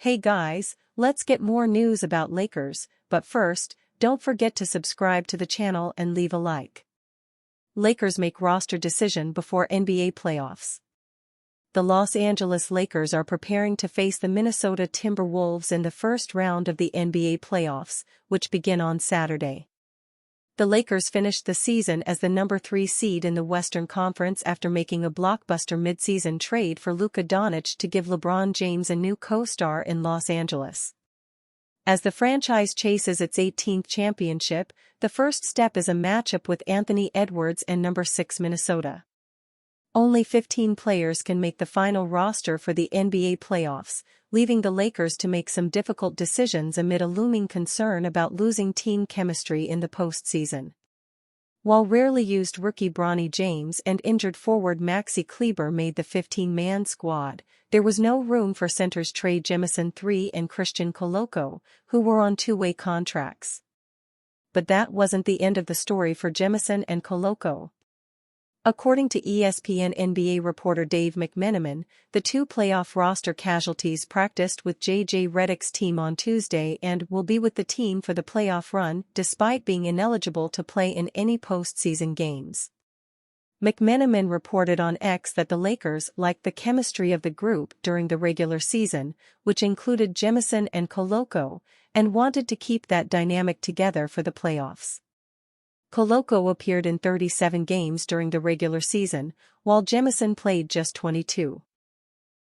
Hey guys, let's get more news about Lakers, but first, don't forget to subscribe to the channel and leave a like. Lakers make roster decision before NBA playoffs. The Los Angeles Lakers are preparing to face the Minnesota Timberwolves in the first round of the NBA playoffs, which begin on Saturday. The Lakers finished the season as the number 3 seed in the Western Conference after making a blockbuster midseason trade for Luka Doncic to give LeBron James a new co-star in Los Angeles. As the franchise chases its 18th championship, the first step is a matchup with Anthony Edwards and number 6 Minnesota. Only 15 players can make the final roster for the NBA playoffs, leaving the Lakers to make some difficult decisions amid a looming concern about losing team chemistry in the postseason. While rarely used rookie Bronny James and injured forward Maxi Kleber made the 15-man squad, there was no room for centers Trey Jemison III and Christian Koloko, who were on two-way contracts. But that wasn't the end of the story for Jemison and Koloko. According to ESPN NBA reporter Dave McMenamin, the two playoff roster casualties practiced with J.J. Redick's team on Tuesday and will be with the team for the playoff run despite being ineligible to play in any postseason games. McMenamin reported on X that the Lakers liked the chemistry of the group during the regular season, which included Jemison and Koloko, and wanted to keep that dynamic together for the playoffs. Koloko appeared in 37 games during the regular season, while Jemison played just 22.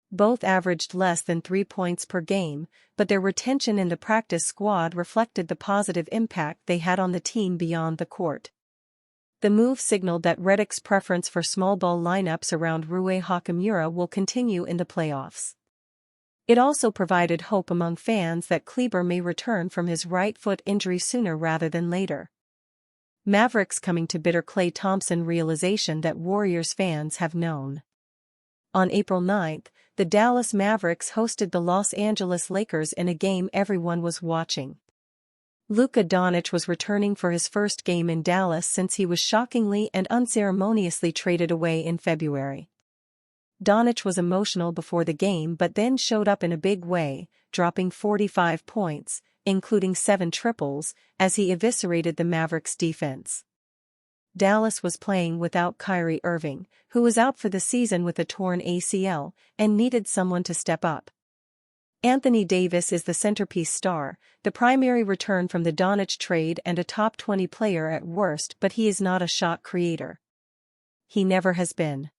Both averaged less than 3 points per game, but their retention in the practice squad reflected the positive impact they had on the team beyond the court. The move signaled that Redick's preference for small ball lineups around Rui Hachimura will continue in the playoffs. It also provided hope among fans that Kleber may return from his right foot injury sooner rather than later. Mavericks coming to bitter Klay Thompson realization that Warriors fans have known. On April 9, the Dallas Mavericks hosted the Los Angeles Lakers in a game everyone was watching. Luka Doncic was returning for his first game in Dallas since he was shockingly and unceremoniously traded away in February. Doncic was emotional before the game but then showed up in a big way, dropping 45 points, including 7 triples, as he eviscerated the Mavericks' defense. Dallas was playing without Kyrie Irving, who was out for the season with a torn ACL, and needed someone to step up. Anthony Davis is the centerpiece star, the primary return from the Doncic trade and a top 20 player at worst, but he is not a shot creator. He never has been.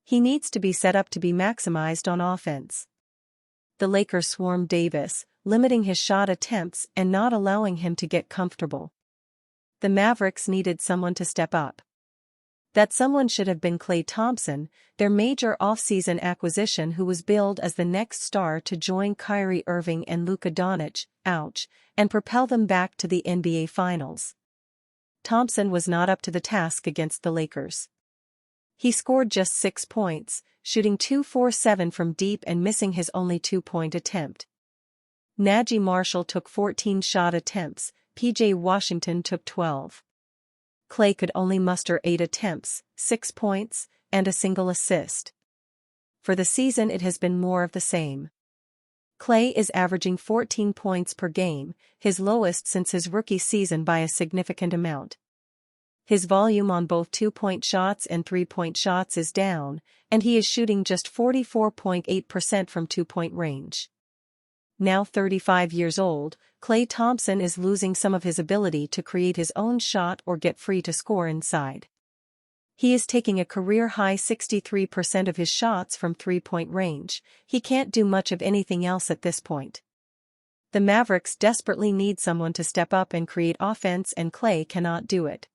He needs to be set up to be maximized on offense. The Lakers swarmed Davis, limiting his shot attempts and not allowing him to get comfortable. The Mavericks needed someone to step up. That someone should have been Klay Thompson, their major offseason acquisition, who was billed as the next star to join Kyrie Irving and Luka Doncic, and propel them back to the NBA Finals. Thompson was not up to the task against the Lakers. He scored just 6 points, shooting 2-for-7 from deep and missing his only 2-point attempt. Najee Marshall took 14 shot attempts, P.J. Washington took 12. Klay could only muster 8 attempts, 6 points, and a single assist. For the season it has been more of the same. Klay is averaging 14 points per game, his lowest since his rookie season by a significant amount. His volume on both 2-point shots and 3-point shots is down, and he is shooting just 44.8% from 2-point range. Now 35 years old, Klay Thompson is losing some of his ability to create his own shot or get free to score inside. He is taking a career-high 63% of his shots from 3-point range. He can't do much of anything else at this point. The Mavericks desperately need someone to step up and create offense, and Klay cannot do it.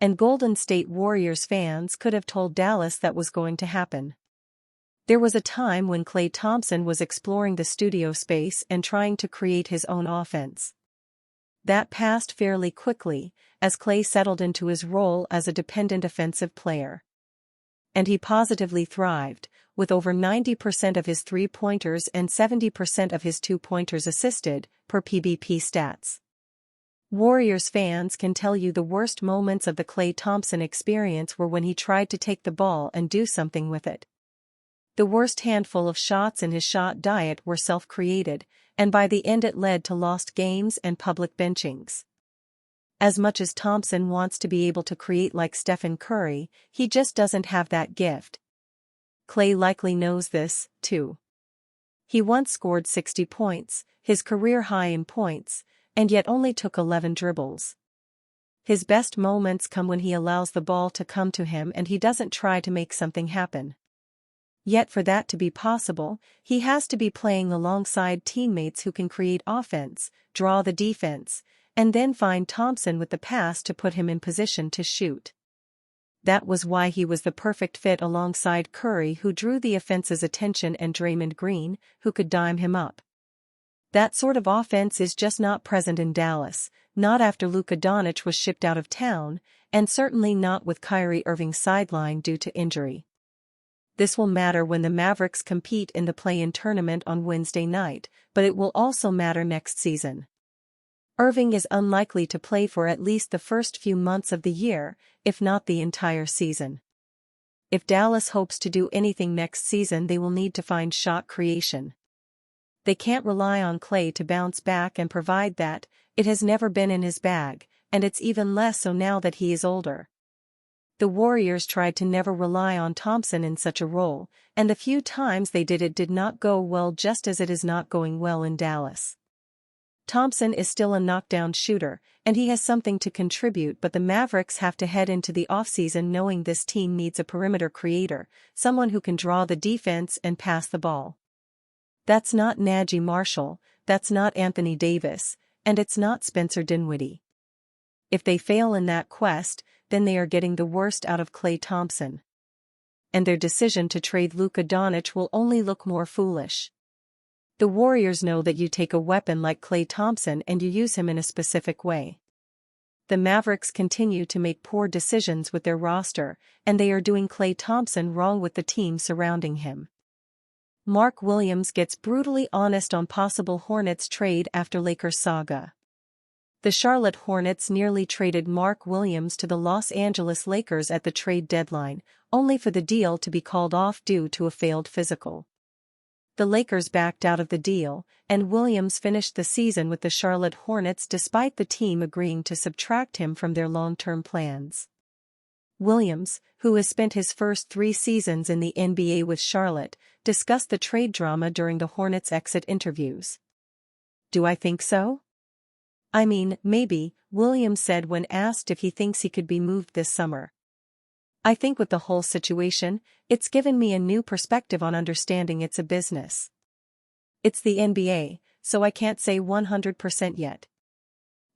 And Golden State Warriors fans could have told Dallas that was going to happen. There was a time when Klay Thompson was exploring the studio space and trying to create his own offense. That passed fairly quickly, as Klay settled into his role as a dependent offensive player. And he positively thrived, with over 90% of his 3-pointers and 70% of his 2-pointers assisted, per PBP stats. Warriors fans can tell you the worst moments of the Klay Thompson experience were when he tried to take the ball and do something with it. The worst handful of shots in his shot diet were self-created, and by the end it led to lost games and public benchings. As much as Thompson wants to be able to create like Stephen Curry, he just doesn't have that gift. Klay likely knows this, too. He once scored 60 points, his career high in points, and yet only took 11 dribbles. His best moments come when he allows the ball to come to him and he doesn't try to make something happen. Yet for that to be possible, he has to be playing alongside teammates who can create offense, draw the defense, and then find Thompson with the pass to put him in position to shoot. That was why he was the perfect fit alongside Curry, who drew the offense's attention, and Draymond Green, who could dime him up. That sort of offense is just not present in Dallas, not after Luka Doncic was shipped out of town, and certainly not with Kyrie Irving sidelined due to injury. This will matter when the Mavericks compete in the play-in tournament on Wednesday night, but it will also matter next season. Irving is unlikely to play for at least the first few months of the year, if not the entire season. If Dallas hopes to do anything next season, they will need to find shot creation. They can't rely on Klay to bounce back and provide that. It has never been in his bag, and it's even less so now that he is older. The Warriors tried to never rely on Thompson in such a role, and the few times they did, it did not go well, just as it is not going well in Dallas. Thompson is still a knockdown shooter, and he has something to contribute, but the Mavericks have to head into the offseason knowing this team needs a perimeter creator, someone who can draw the defense and pass the ball. That's not Najee Marshall, that's not Anthony Davis, and it's not Spencer Dinwiddie. If they fail in that quest, then they are getting the worst out of Klay Thompson. And their decision to trade Luka Doncic will only look more foolish. The Warriors know that you take a weapon like Klay Thompson and you use him in a specific way. The Mavericks continue to make poor decisions with their roster, and they are doing Klay Thompson wrong with the team surrounding him. Mark Williams gets brutally honest on possible Hornets trade after Lakers saga. The Charlotte Hornets nearly traded Mark Williams to the Los Angeles Lakers at the trade deadline, only for the deal to be called off due to a failed physical. The Lakers backed out of the deal, and Williams finished the season with the Charlotte Hornets despite the team agreeing to subtract him from their long-term plans. Williams, who has spent his first 3 seasons in the NBA with Charlotte, discussed the trade drama during the Hornets' exit interviews. "Do I think so? I mean, maybe," Williams said when asked if he thinks he could be moved this summer. "I think with the whole situation, it's given me a new perspective on understanding it's a business. It's the NBA, so I can't say 100% yet.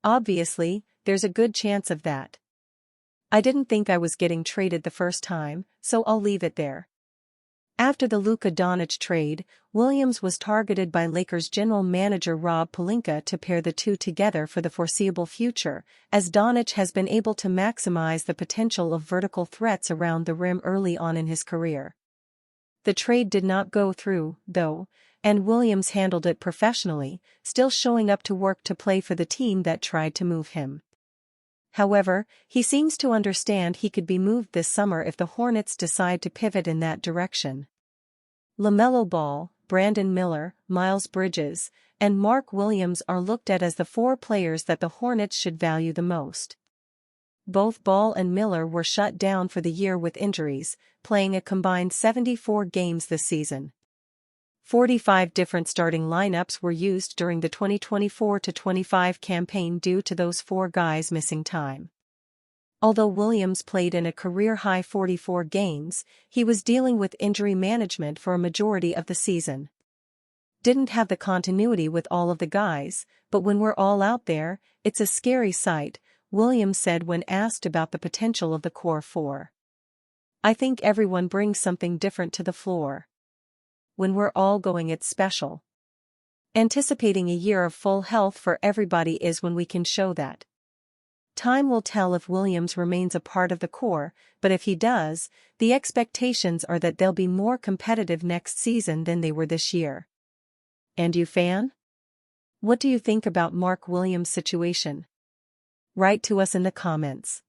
Obviously, there's a good chance of that. I didn't think I was getting traded the first time, so I'll leave it there." After the Luka Doncic trade, Williams was targeted by Lakers general manager Rob Pelinka to pair the two together for the foreseeable future, as Doncic has been able to maximize the potential of vertical threats around the rim early on in his career. The trade did not go through, though, and Williams handled it professionally, still showing up to work to play for the team that tried to move him. However, he seems to understand he could be moved this summer if the Hornets decide to pivot in that direction. LaMelo Ball, Brandon Miller, Miles Bridges, and Mark Williams are looked at as the 4 players that the Hornets should value the most. Both Ball and Miller were shut down for the year with injuries, playing a combined 74 games this season. 45 different starting lineups were used during the 2024-25 campaign due to those 4 guys missing time. Although Williams played in a career-high 44 games, he was dealing with injury management for a majority of the season. "Didn't have the continuity with all of the guys, but when we're all out there, it's a scary sight," Williams said when asked about the potential of the core 4. "I think everyone brings something different to the floor. When we're all going, it's special. Anticipating a year of full health for everybody is when we can show that. Time will tell if Williams remains a part of the core, but if he does, the expectations are that they'll be more competitive next season than they were this year." And you, fan? What do you think about Mark Williams' situation? Write to us in the comments.